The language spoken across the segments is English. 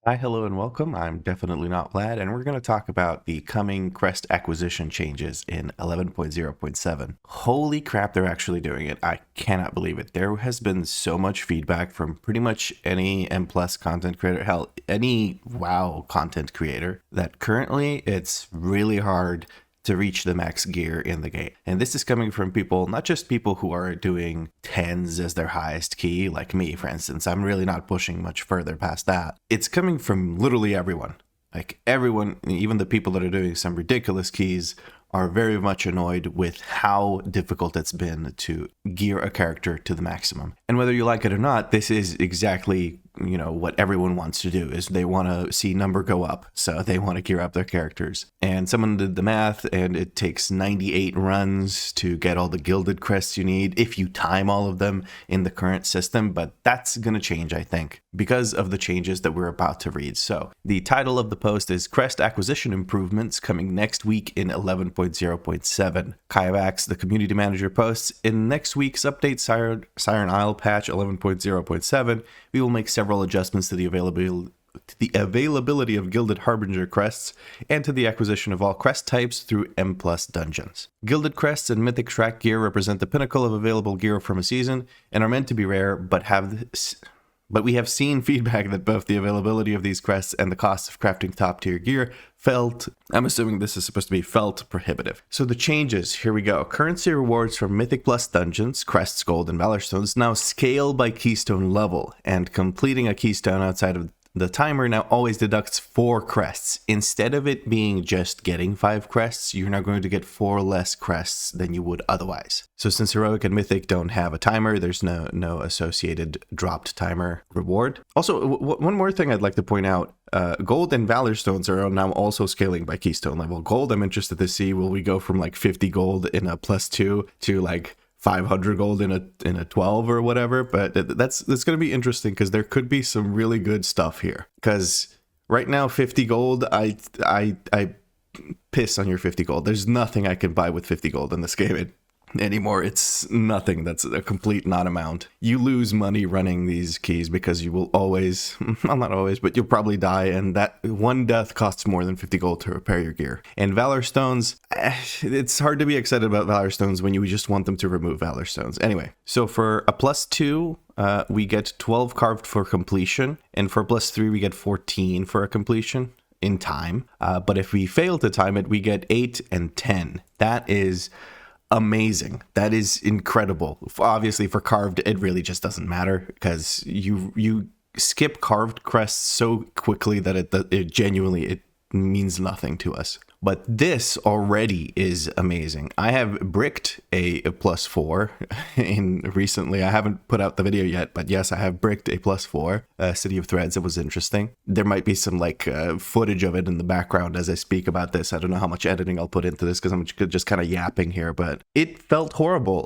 Hi, hello, and welcome. I'm definitely not Vlad, and we're going to talk about the coming Crest acquisition changes in 11.0.7. Holy crap, they're actually doing it. I cannot believe it. There has been so much feedback from pretty much any M Plus content creator, hell, any WoW content creator, that currently it's really hard to reach the max gear in the game. And this is coming from people, not just people who are doing 10s as their highest key, like me, for instance. I'm really not pushing much further past that. It's coming from literally everyone. Like everyone, even the people that are doing some ridiculous keys, are very much annoyed with how difficult it's been to gear a character to the maximum. And whether you like it or not, this is exactly, what everyone wants to do, is they want to see number go up. So they want to gear up their characters. And someone did the math, and it takes 98 runs to get all the gilded crests you need if you time all of them in the current system. But that's going to change, I think, because of the changes that we're about to read. So the title of the post is Crest Acquisition Improvements coming next week in 11.0.7. Kayavax, the community manager, posts, in next week's update, Siren Isle patch 11.0.7, we will make several adjustments to the availability of Gilded Harbinger crests and to the acquisition of all crest types through M Plus dungeons. Gilded crests and mythic track gear represent the pinnacle of available gear from a season and are meant to be rare, but we have seen feedback that both the availability of these crests and the cost of crafting top tier gear I'm assuming this is supposed to be felt prohibitive. So the changes, here we go. Currency rewards for Mythic Plus dungeons, crests, gold, and valor stones now scale by keystone level, and completing a keystone outside of the timer now always deducts 4 crests. Instead of it being just getting 5 crests, you're now going to get 4 less crests than you would otherwise. So since Heroic and Mythic don't have a timer, there's no associated dropped timer reward. Also, one more thing I'd like to point out. Gold and Valor Stones are now also scaling by keystone level. Gold, I'm interested to see, will we go from like 50 gold in a +2 to like 500 gold in a 12 or whatever? But that's going to be interesting because there could be some really good stuff here. Because right now, 50 gold, I piss on your 50 gold. There's nothing I can buy with 50 gold in this game anymore. It's nothing. That's a complete non-amount. You lose money running these keys because you will always, well, not always, but you'll probably die, and that one death costs more than 50 gold to repair your gear. And Valor Stones, it's hard to be excited about Valor Stones when you just want them to remove Valor Stones. Anyway, so for a +2, we get 12 carved for completion, and for +3, we get 14 for a completion in time. But if we fail to time it, we get 8 and 10. That is amazing. That is incredible. Obviously, for carved, it really just doesn't matter because you skip carved crests so quickly that it genuinely means nothing to us. But this already is amazing. I have bricked a +4 recently. I haven't put out the video yet, but yes, I have bricked a +4. City of Threads. It was interesting. There might be some footage of it in the background as I speak about this. I don't know how much editing I'll put into this because I'm just kind of yapping here, but it felt horrible.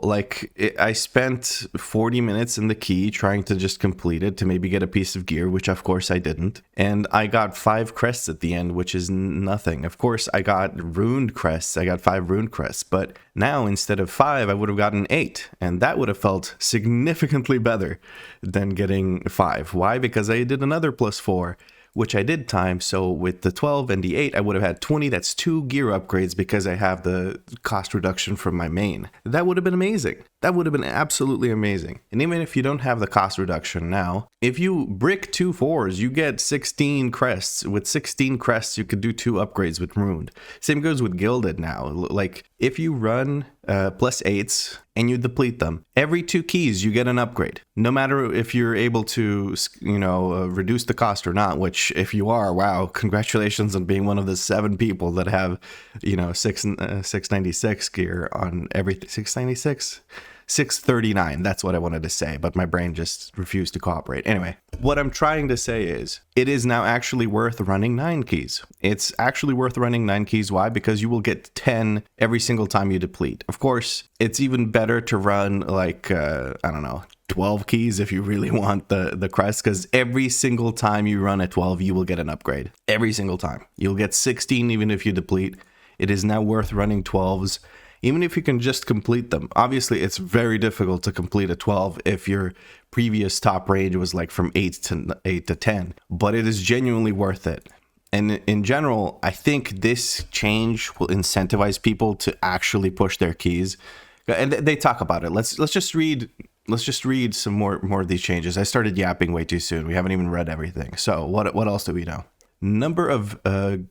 I spent 40 minutes in the key trying to just complete it to maybe get a piece of gear, which of course I didn't. And I got 5 crests at the end, which is nothing. Of course, I got runed crests. I got 5 runed crests, but now instead of 5, I would have gotten 8, and that would have felt significantly better than getting 5. Why? Because I did another +4, which I did time. So with the 12 and the 8, I would have had 20. That's 2 gear upgrades because I have the cost reduction from my main. That would have been amazing. That would have been absolutely amazing. And even if you don't have the cost reduction now, if you brick 2 4s, you get 16 crests. With 16 crests, you could do 2 upgrades with Runed. Same goes with Gilded now. Like, if you run +8s and you deplete them, every 2 keys you get an upgrade. No matter if you're able to, reduce the cost or not, which if you are, wow, congratulations on being one of the 7 people that have, 696 gear on everything. 696? 639, that's what I wanted to say, but my brain just refused to cooperate. Anyway, what I'm trying to say is, it is now actually worth running 9 keys. It's actually worth running 9 keys. Why? Because you will get 10 every single time you deplete. Of course, it's even better to run 12 keys if you really want the crest, because every single time you run a 12, you will get an upgrade. Every single time. You'll get 16 even if you deplete. It is now worth running 12s. even if you can just complete them. Obviously, it's very difficult to complete a 12 if your previous top range was like from 8 to 10, but it is genuinely worth it. And in general, I think this change will incentivize people to actually push their keys. And they talk about it. Let's just read some more of these changes. I started yapping way too soon. We haven't even read everything. So what else do we know? Number of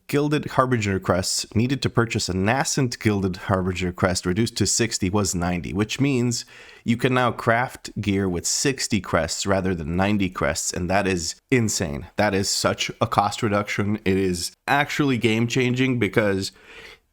gilded Harbinger crests needed to purchase a nascent gilded Harbinger crest reduced to 60 was 90, which means you can now craft gear with 60 crests rather than 90 crests, and that is insane. That is such a cost reduction. It is actually game-changing because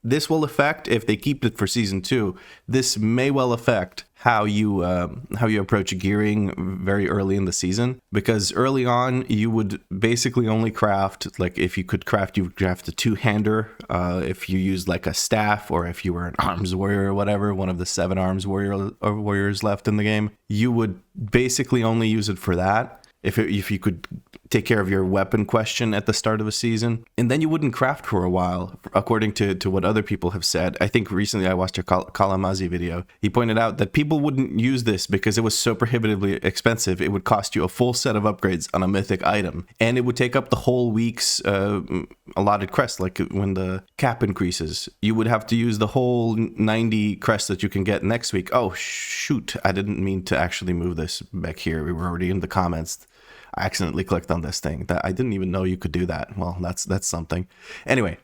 this will affect, if they keep it for season 2, this may well affect how you approach gearing very early in the season, because early on you would basically only craft, like if you could craft, you would craft a two-hander if you used like a staff, or if you were an arms warrior or whatever, one of the 7 arms warriors left in the game, you would basically only use it for that. If you could take care of your weapon question at the start of a season, and then you wouldn't craft for a while, according to what other people have said. I think recently I watched a Kalamazi video. He pointed out that people wouldn't use this because it was so prohibitively expensive. It would cost you a full set of upgrades on a mythic item, and it would take up the whole week's allotted crest. Like when the cap increases, you would have to use the whole 90 crests that you can get next week. Oh shoot, I didn't mean to actually move this back here. We were already in the comments. I accidentally clicked on this thing. That I didn't even know you could do that. Well, that's something. Anyway,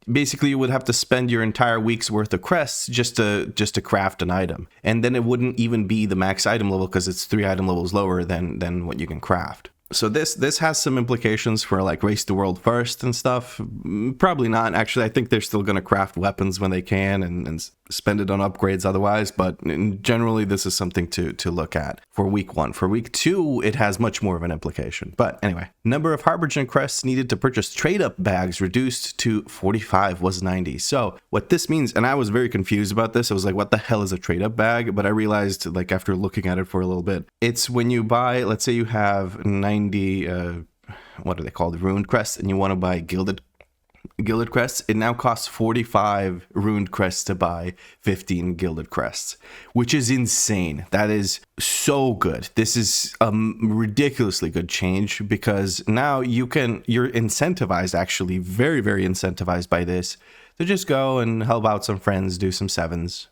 basically you would have to spend your entire week's worth of crests just to craft an item, and then it wouldn't even be the max item level because it's 3 item levels lower than what you can craft. So this has some implications for like race the world first and stuff. Probably not. Actually, I think they're still going to craft weapons when they can and spend it on upgrades otherwise. But generally, this is something to look at for week 1. For week 2, it has much more of an implication. But anyway, number of Harbinger crests needed to purchase trade-up bags reduced to 45 was 90. So what this means, and I was very confused about this. I was like, what the hell is a trade-up bag? But I realized, like after looking at it for a little bit, it's when you buy, let's say you have 90 what are they called, ruined crests, and you want to buy gilded crests, it now costs 45 ruined crests to buy 15 gilded crests, which is insane. That is so good. This is a ridiculously good change, because now you're incentivized, actually very, very incentivized by this, to just go and help out some friends, do some 7s,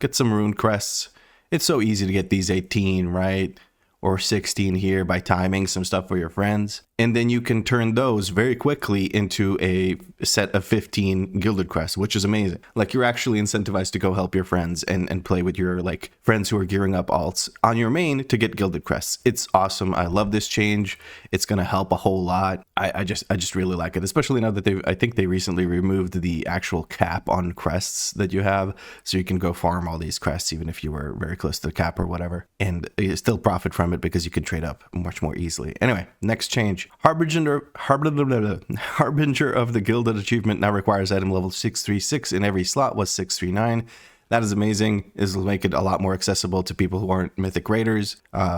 get some ruined crests. It's so easy to get these 18, right? Or 16 here by timing some stuff for your friends. And then you can turn those very quickly into a set of 15 gilded crests, which is amazing. Like, you're actually incentivized to go help your friends and play with your like friends who are gearing up alts on your main to get gilded crests. It's awesome. I love this change. It's going to help a whole lot. I just really like it, especially now that I think they recently removed the actual cap on crests that you have, so you can go farm all these crests even if you were very close to the cap or whatever, and you still profit from it because you can trade up much more easily. Anyway, next change. Harbinger of the Gilded achievement now requires item level 636 in every slot, was 639. That is amazing. This will make it a lot more accessible to people who aren't mythic raiders,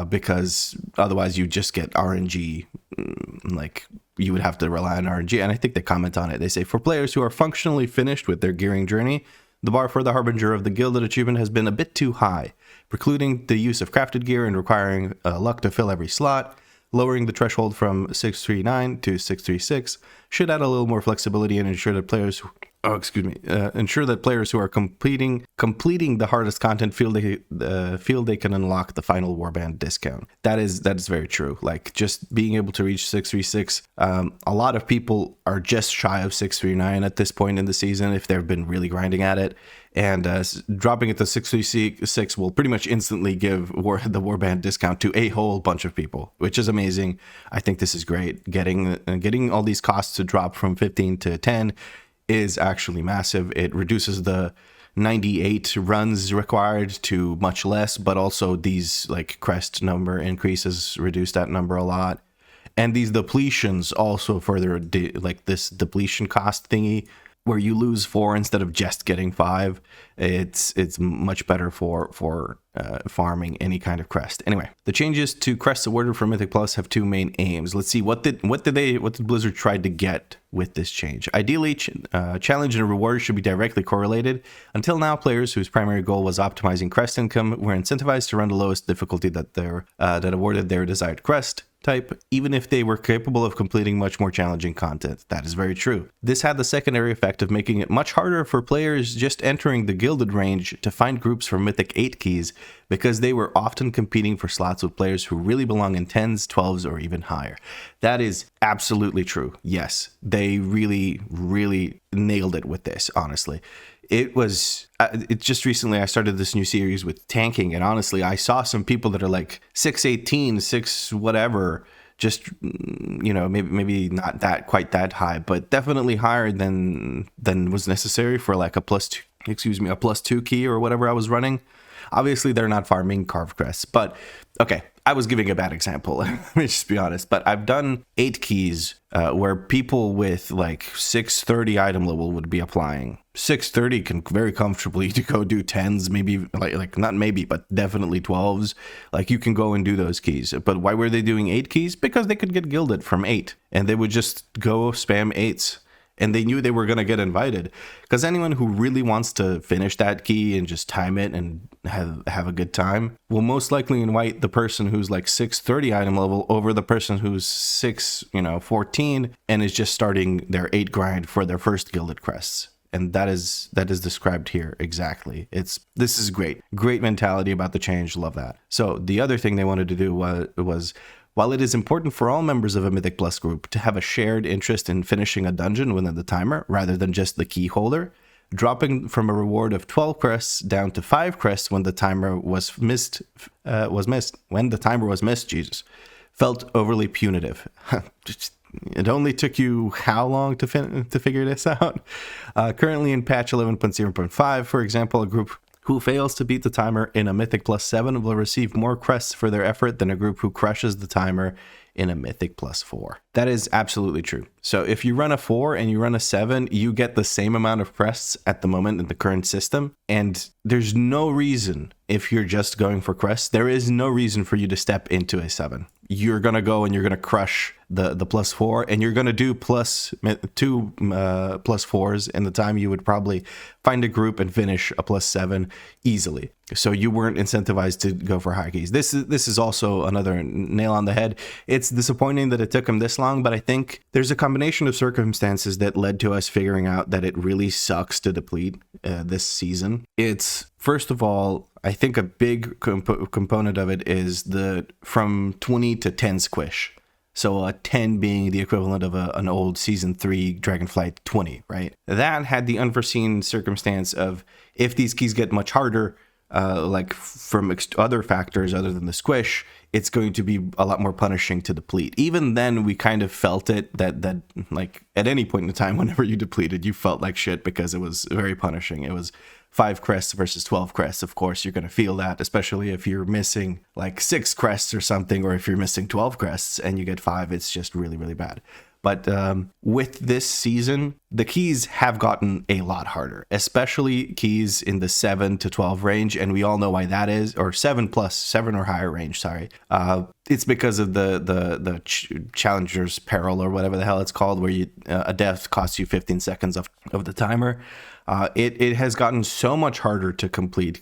because otherwise you just get RNG. Like, you would have to rely on RNG, and I think they comment on it. They say, for players who are functionally finished with their gearing journey, the bar for the Harbinger of the Gilded achievement has been a bit too high, precluding the use of crafted gear and requiring luck to fill every slot. Lowering the threshold from 639 to 636 should add a little more flexibility and ensure that players who are completing the hardest content feel they can unlock the final warband discount. That is very true. Like, just being able to reach 636, a lot of people are just shy of 639 at this point in the season if they've been really grinding at it. And dropping it to 636 will pretty much instantly give the warband discount to a whole bunch of people, which is amazing. I think this is great. Getting all these costs to drop from 15 to 10 is actually massive. It reduces the 98 runs required to much less, but also these like crest number increases reduce that number a lot. And these depletions also further like this depletion cost thingy, where you lose 4 instead of just getting 5. it's much better for farming any kind of crest. Anyway, the changes to crests awarded for Mythic Plus have two main aims. Let's see, what did Blizzard try to get with this change? Ideally, challenge and reward should be directly correlated. Until now, players whose primary goal was optimizing crest income were incentivized to run the lowest difficulty that awarded their desired crest type, even if they were capable of completing much more challenging content. That is very true. This had the secondary effect of making it much harder for players just entering the gilded range to find groups for Mythic 8 keys, because they were often competing for slots with players who really belong in 10s, 12s, or even higher. That is absolutely true. Yes, they really, really nailed it with this, honestly. It just recently I started this new series with tanking, and honestly, I saw some people that are like 618, 6 whatever, just, you know, maybe not that quite that high, but definitely higher than was necessary for like a +2 key or whatever I was running. Obviously, they're not farming carved crests, but okay, I was giving a bad example. Let me just be honest. But I've done 8 keys where people with like 630 item level would be applying. 630 can very comfortably to go do 10s, maybe like not maybe, but definitely 12s. Like you can go and do those keys. But why were they doing 8 keys? Because they could get gilded from 8, and they would just go spam 8s. And they knew they were going to get invited, because anyone who really wants to finish that key and just time it and have a good time will most likely invite the person who's like 630 item level over the person who's 614 and is just starting their 8 grind for their first gilded crests. And that is described here exactly. This is great mentality about the change. Love that. So the other thing they wanted to do was while it is important for all members of a Mythic Plus group to have a shared interest in finishing a dungeon within the timer rather than just the key holder, dropping from a reward of 12 crests down to 5 crests when the timer was missed, Jesus, felt overly punitive. It only took you how long to figure this out? Currently in patch 11.0.5, for example, a group who fails to beat the timer in a Mythic Plus 7 will receive more crests for their effort than a group who crushes the timer in a Mythic Plus 4. That is absolutely true. So if you run a 4 and you run a 7, you get the same amount of crests at the moment in the current system. And there's no reason, if you're just going for crests, there is no reason for you to step into a 7. You're going to go and you're going to crush the plus 4, and you're going to do +2 +4s in the time you would probably find a group and finish a +7 easily. So you weren't incentivized to go for high keys. This is also another nail on the head. It's disappointing that it took him this long, but I think there's a combination of circumstances that led to us figuring out that it really sucks to deplete this season. It's, first of all, I think a big component of it is the from 20 to 10 squish. So a 10 being the equivalent of an old Season 3 Dragonflight 20, right? That had the unforeseen circumstance of, if these keys get much harder, like from other factors other than the squish, it's going to be a lot more punishing to deplete. Even then, we kind of felt it that like at any point in time, whenever you depleted, you felt like shit because it was very punishing. It was 5 crests versus 12 crests. Of course, you're going to feel that, especially if you're missing like 6 crests or something, or if you're missing 12 crests and you get 5, it's just really, really bad. But with this season, the keys have gotten a lot harder, especially keys in the 7 to 12 range. And we all know why that is, or 7 or higher range, sorry. It's because of the Challenger's Peril, or whatever the hell it's called, where a death costs you 15 seconds of the timer. It has gotten so much harder to complete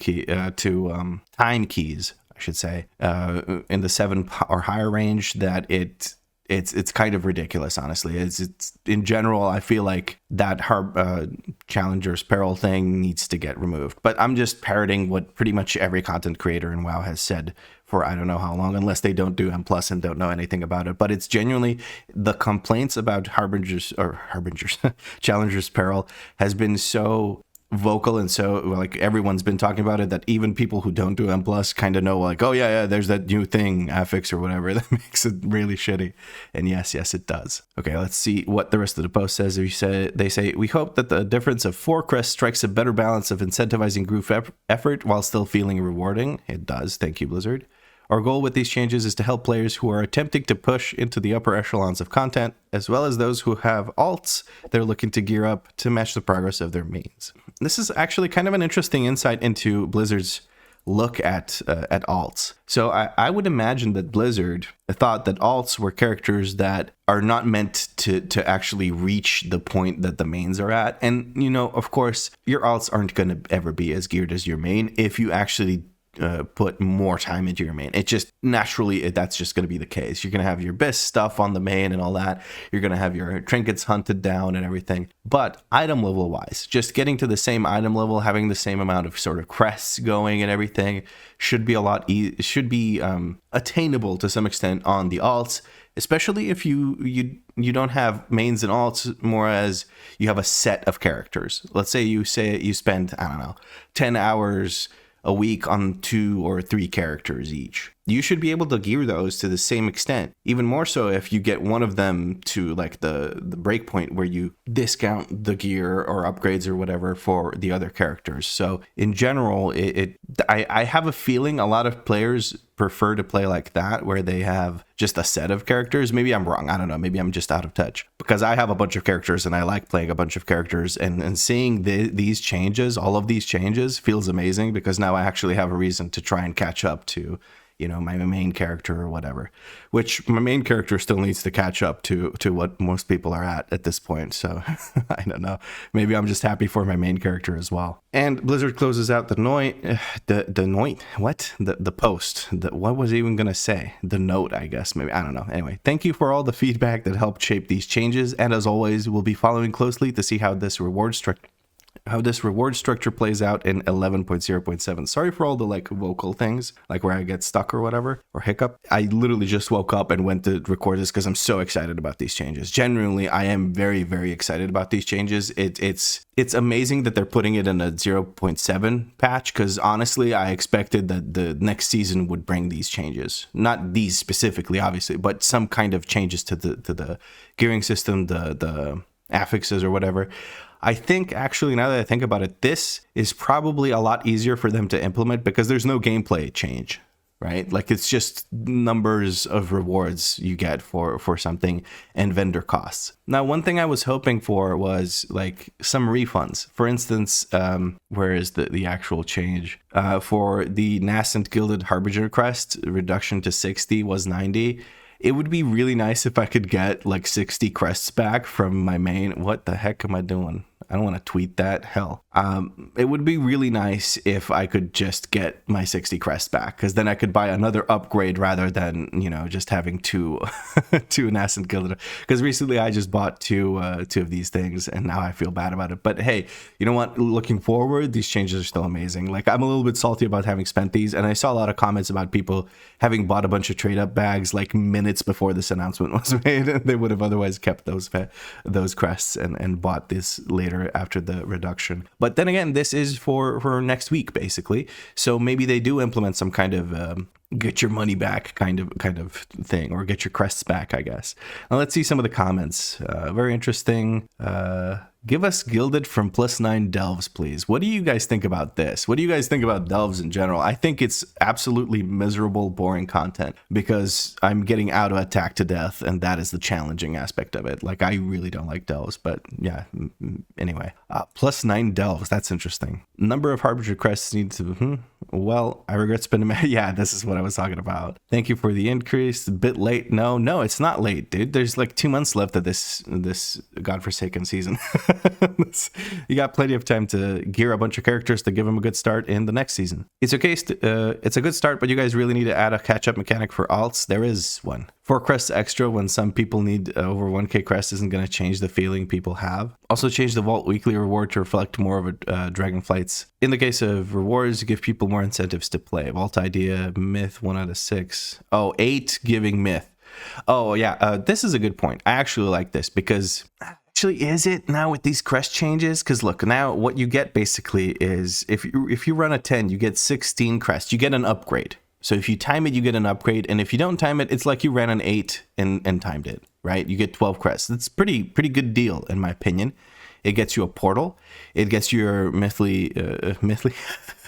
time keys, I should say, in the 7 or higher range, that it's kind of ridiculous, honestly. It's in general, I feel like that Challenger's Peril thing needs to get removed. But I'm just parroting what pretty much every content creator in WoW has said for I don't know how long, unless they don't do M+ and don't know anything about it. But it's genuinely, the complaints about Challenger's Peril has been so vocal and so like everyone's been talking about it, that even people who don't do M+ kind of know, like, oh yeah, there's that new thing, affix or whatever, that makes it really shitty. And yes, it does. Okay, let's see what the rest of the post says. They say, we hope that the difference of 4 crests strikes a better balance of incentivizing group effort while still feeling rewarding. It does. Thank you, Blizzard. Our goal with these changes is to help players who are attempting to push into the upper echelons of content, as well as those who have alts they're looking to gear up to match the progress of their mains. This is actually kind of an interesting insight into Blizzard's look at alts. So I would imagine that Blizzard thought that alts were characters that are not meant to actually reach the point that the mains are at. And, you know, of course, your alts aren't going to ever be as geared as your main if you actually put more time into your main. It just naturally, that's just going to be the case. You're going to have your best stuff on the main and all that. You're going to have your trinkets hunted down and everything. But item level wise, just getting to the same item level, having the same amount of sort of crests going and everything should be should be attainable to some extent on the alts, especially if you don't have mains and alts more as you have a set of characters. Let's say you spend, I don't know, 10 hours a week on 2 or 3 characters each. You should be able to gear those to the same extent. Even more so if you get one of them to like the breakpoint where you discount the gear or upgrades or whatever for the other characters. So in general, I have a feeling a lot of players prefer to play like that, where they have just a set of characters. Maybe I'm wrong. I don't know. Maybe I'm just out of touch, because I have a bunch of characters and I like playing a bunch of characters, and seeing these changes, all of these changes, feels amazing, because now I actually have a reason to try and catch up to, you know, my main character or whatever, which my main character still needs to catch up to what most people are at this point. So I don't know. Maybe I'm just happy for my main character as well. And Blizzard closes out the post. What was I even going to say? The note, I guess. Maybe. I don't know. Anyway, thank you for all the feedback that helped shape these changes. And as always, we'll be following closely to see how this reward structure plays out in 11.0.7. Sorry for all the like vocal things, like where I get stuck or whatever, or hiccup. I literally just woke up and went to record this because I'm so excited about these changes. Genuinely, I am very, very excited about these changes. It's amazing that they're putting it in a 0.7 patch, because honestly, I expected that the next season would bring these changes. Not these specifically, obviously, but some kind of changes to the gearing system, the affixes or whatever. I think, actually, now that I think about it, this is probably a lot easier for them to implement, because there's no gameplay change, right? Like, it's just numbers of rewards you get for something and vendor costs. Now, one thing I was hoping for was like some refunds. For instance, where is the actual change? For the Nascent Gilded Harbinger crest, reduction to 60 was 90. It would be really nice if I could get like 60 crests back from my main. What the heck am I doing? I don't want to tweet that. Hell. It would be really nice if I could just get my 60 crests back, because then I could buy another upgrade rather than, you know, just having two Nascent Gilded. Because recently I just bought two of these things, and now I feel bad about it. But hey, you know what? Looking forward, these changes are still amazing. Like, I'm a little bit salty about having spent these, and I saw a lot of comments about people having bought a bunch of trade up bags like minutes before this announcement was made. They would have otherwise kept those crests and bought this later after the reduction. But then again, this is for next week, basically. So maybe they do implement some kind of get your money back kind of thing, or get your crests back, I guess. Now let's see some of the comments. Very interesting. Give us Gilded from +9 Delves, please. What do you guys think about this? What do you guys think about Delves in general? I think it's absolutely miserable, boring content, because I'm getting auto attacked to death, and that is the challenging aspect of it. Like, I really don't like Delves, but yeah, anyway. +9 Delves, that's interesting. Number of Harbinger crests need to... Well, I regret spending... Yeah, this is what I was talking about. Thank you for the increase. A bit late. No, it's not late, dude. There's like 2 months left of this godforsaken season. You got plenty of time to gear a bunch of characters to give them a good start in the next season. It's okay. It's a good start, but you guys really need to add a catch-up mechanic for alts. There is one. 4 crests extra when some people need over 1k crest isn't going to change the feeling people have. Also change the Vault weekly reward to reflect more of a Dragonflight's. In the case of rewards, give people more incentives to play. Vault idea, myth 1 out of 6. Oh, 8 giving myth. Oh yeah, this is a good point. I actually like this, because... Actually, is it now with these crest changes? Because look, now what you get basically is if you run a 10, you get 16 crests. You get an upgrade. So if you time it, you get an upgrade. And if you don't time it, it's like you ran an 8 and timed it, right? You get 12 crests. It's pretty good deal, in my opinion. It gets you a portal. It gets your mythly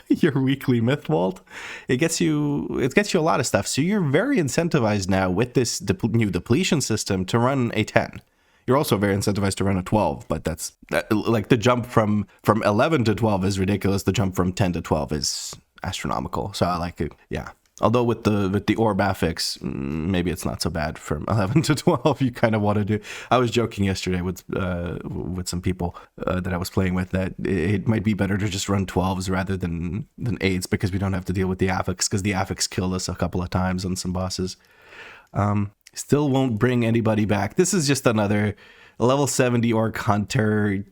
your weekly myth vault. It gets you a lot of stuff. So you're very incentivized now with this new depletion system to run a 10. You're also very incentivized to run a 12, but that's like the jump from 11 to 12 is ridiculous. The jump from 10 to 12 is astronomical. So I like it. Yeah. Although with the orb affix, maybe it's not so bad from 11 to 12. You kind of want to do. I was joking yesterday with some people that I was playing with that it might be better to just run 12s rather than 8s, because we don't have to deal with the affix, because the affix killed us a couple of times on some bosses. Still won't bring anybody back. This is just another level 70 orc hunter,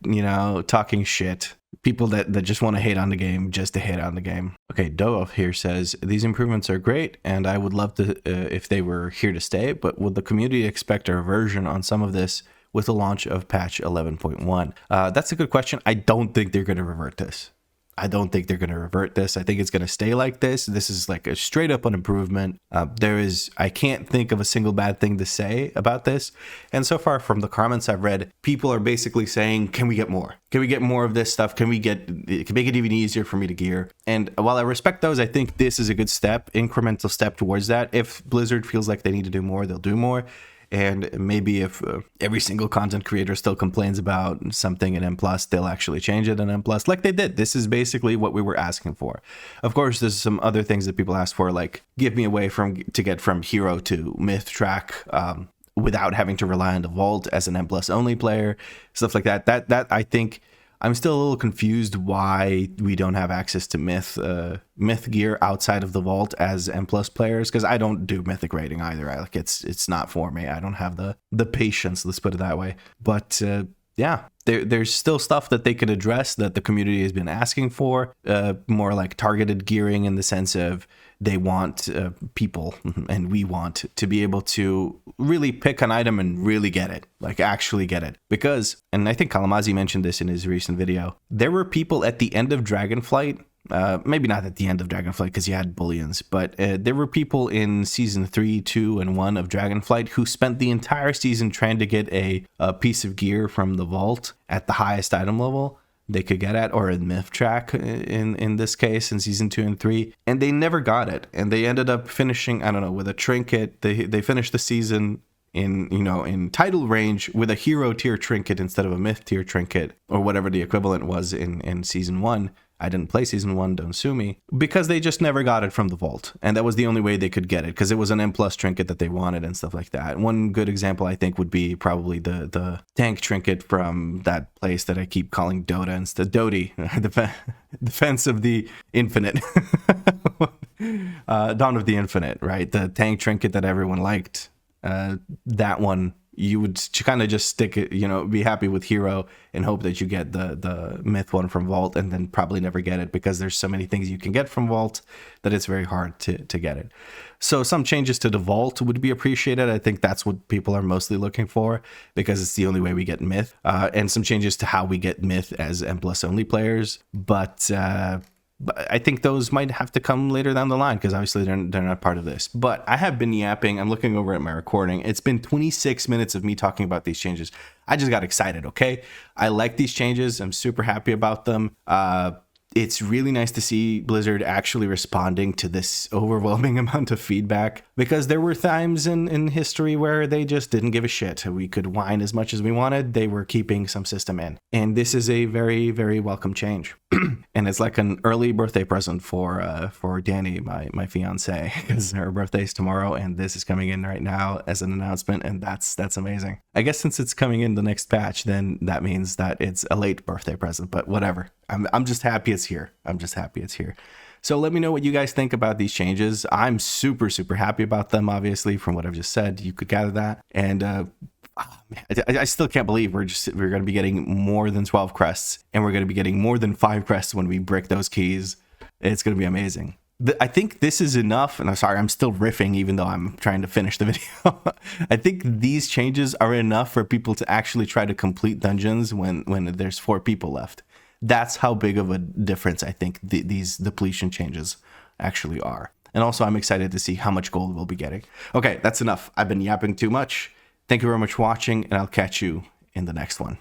talking shit. People that just want to hate on the game just to hate on the game. Okay, Doe here says, these improvements are great, and I would love to if they were here to stay, but would the community expect a reversion on some of this with the launch of patch 11.1? That's a good question. I don't think they're going to revert this. I think it's going to stay like this. This is like a straight up an improvement. I can't think of a single bad thing to say about this. And so far from the comments I've read, people are basically saying, can we get more? Can we get more of this stuff? Can make it even easier for me to gear? And while I respect those, I think this is a good step, incremental step towards that. If Blizzard feels like they need to do more, they'll do more. And maybe if every single content creator still complains about something in M+, they'll actually change it in M+, like they did. This is basically what we were asking for. Of course, there's some other things that people ask for, like give me a way to get from hero to myth track without having to rely on the vault as an M+ only player, stuff like that. That I think I'm still a little confused why we don't have access to myth gear outside of the vault as M+ players, because I don't do mythic rating either. It's not for me. I don't have the patience, let's put it that way. But yeah, there's still stuff that they could address that the community has been asking for, more like targeted gearing in the sense of they want people, and we want to be able to really pick an item and really get it, like actually get it. Because, and I think Kalamazi mentioned this in his recent video, there were people at the end of Dragonflight, maybe not at the end of Dragonflight because you had bullions, but there were people in season 3, 2, and 1 of Dragonflight who spent the entire season trying to get a piece of gear from the vault at the highest item level they could get at, or in myth track in this case in season 2 and 3, and they never got it, and they ended up finishing, I don't know, with a trinket. They finished the season in title range with a hero tier trinket instead of a myth tier trinket, or whatever the equivalent was in season 1. I didn't play season 1, don't sue me, because they just never got it from the vault, and that was the only way they could get it, because it was an M+ trinket that they wanted and stuff like that. One good example I think would be probably the tank trinket from that place that I keep calling Dota instead, Doti, Defense of the Infinite. Dawn of the Infinite, right? The tank trinket that everyone liked. That one, you would kind of just stick it, be happy with hero and hope that you get the myth one from vault, and then probably never get it because there's so many things you can get from vault that it's very hard to get it. So some changes to the vault would be appreciated. I think that's what people are mostly looking for, because it's the only way we get myth, and some changes to how we get myth as M+ only players. But I think those might have to come later down the line, because obviously they're not part of this. But I have been yapping. I'm looking over at my recording. It's been 26 minutes of me talking about these changes. I just got excited, okay? I like these changes. I'm super happy about them. It's really nice to see Blizzard actually responding to this overwhelming amount of feedback, because there were times in history where they just didn't give a shit. We could whine as much as we wanted. They were keeping some system in. And this is a very, very welcome change. And it's like an early birthday present for Danny, my fiance, because her birthday's tomorrow, and this is coming in right now as an announcement, and that's amazing. I guess since it's coming in the next patch, then that means that it's a late birthday present, but whatever. I'm just happy it's here. So let me know what you guys think about these changes. I'm super, super happy about them, obviously, from what I've just said. You could gather that. And I still can't believe we're going to be getting more than 12 crests, and we're going to be getting more than 5 crests when we break those keys. It's going to be amazing. I think this is enough, and I'm sorry, I'm still riffing even though I'm trying to finish the video. I think these changes are enough for people to actually try to complete dungeons when there's 4 people left. That's how big of a difference I think these depletion changes actually are. And also, I'm excited to see how much gold we'll be getting. Okay, that's enough. I've been yapping too much. Thank you very much for watching, and I'll catch you in the next one.